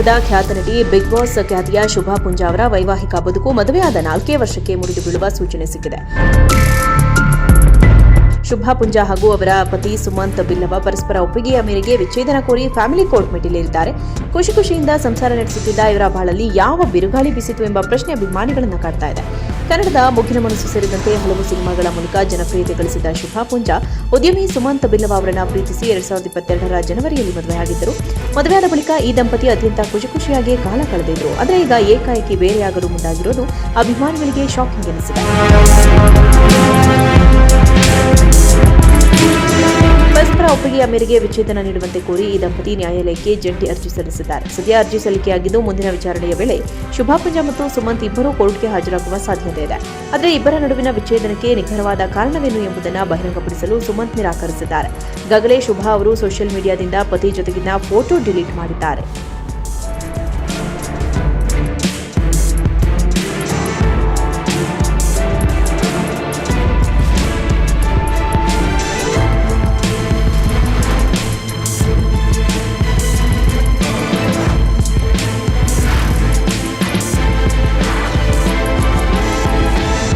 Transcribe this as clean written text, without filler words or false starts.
ಕನ್ನಡದ ಖ್ಯಾತ ನಟಿ ಬಿಗ್ ಬಾಸ್ ಖ್ಯಾತಿಯ ಶುಭಾ ಪುಂಜಾ ಅವರ ವೈವಾಹಿಕ ಬದುಕು ಮದುವೆಯಾದ 4 ವರ್ಷಕ್ಕೆ ಮುರಿದು ಬೀಳುವ ಸೂಚನೆ ಸಿಕ್ಕಿದೆ. ಶುಭಾ ಪುಂಜಾ ಹಾಗೂ ಅವರ ಪತಿ ಸುಮಂತ್ ಬಿಲ್ಲವ ಪರಸ್ಪರ ಒಪ್ಪಿಗೆಯ ಮೇರೆಗೆ ವಿಚ್ಛೇದನ ಕೋರಿ ಫ್ಯಾಮಿಲಿ ಕೋರ್ಟ್ ಮೆಟ್ಟಿಲೇರಿದ್ದಾರೆ. ಖುಷಿಯಿಂದ ಸಂಸಾರ ನಡೆಸುತ್ತಿದ್ದ ಇವರ ಬಾಳಲ್ಲಿ ಯಾವ ಬಿರುಗಾಳಿ ಬೀಸಿತು ಎಂಬ ಪ್ರಶ್ನೆ ಅಭಿಮಾನಿಗಳನ್ನು ಕಾಡ್ತಾ ಇದೆ. ಕನ್ನಡದ ಮುಗಿನ ಮನಸ್ಸು ಸೇರಿದಂತೆ ಹಲವು ಸಿನಿಮಾಗಳ ಮೂಲಕ ಜನಪ್ರಿಯತೆ ಗಳಿಸಿದ ಶುಭಾ ಪುಂಜಾ ಉದ್ಯಮಿ ಸುಮಂತ್ ಬಿಲ್ಲವ ಅವರನ್ನು ಪ್ರೀತಿಸಿ 2022ರ ಜನವರಿಯಲ್ಲಿ ಮದುವೆಯಾಗಿದ್ದರು. ಮದುವೆಯಾದ ಬಳಿಕ ಈ ದಂಪತಿ ಅತ್ಯಂತ ಖುಷಿಯಾಗಿ ಕಾಲ ಕಳೆದಿದ್ರು. ಆದರೆ ಈಗ ಏಕಾಏಕಿ ಬೇರೆಯಾಗಲು ಮುಂದಾಗಿರೋದು ಅಭಿಮಾನಿಗಳಿಗೆ ಶಾಕಿಂಗ್ ಎನಿಸಿದೆ. ಪರಸ್ಪರ ಒಪ್ಪಿಗೆಯ ಮೇರೆಗೆ ವಿಚ್ಛೇದನ ನೀಡುವಂತೆ ಕೋರಿ ಈ ದಂಪತಿ ನ್ಯಾಯಾಲಯಕ್ಕೆ ಜಂಟಿ ಅರ್ಜಿ ಸಲ್ಲಿಸಿದ್ದಾರೆ. ಸದ್ಯ ಅರ್ಜಿ ಸಲ್ಲಿಕೆಯಾಗಿದ್ದು ಮುಂದಿನ ವಿಚಾರಣೆಯ ವೇಳೆ ಶುಭಾ ಪುಂಜಾ ಮತ್ತು ಸುಮಂತ್ ಇಬ್ಬರೂ ಕೋರ್ಟ್ಗೆ ಹಾಜರಾಗುವ ಸಾಧ್ಯತೆ ಇದೆ. ಆದರೆ ಇಬ್ಬರ ನಡುವಿನ ವಿಚ್ಛೇದನಕ್ಕೆ ನಿಖರವಾದ ಕಾರಣವೇನು ಎಂಬುದನ್ನು ಬಹಿರಂಗಪಡಿಸಲು ಸುಮಂತ್ ನಿರಾಕರಿಸಿದ್ದಾರೆ. ಈಗಾಗಲೇ ಶುಭಾ ಅವರು ಸೋಷಿಯಲ್ ಮೀಡಿಯಾದಿಂದ ಪತಿ ಜೊತೆಗಿನ ಫೋಟೋ ಡಿಲೀಟ್ ಮಾಡಿದ್ದಾರೆ.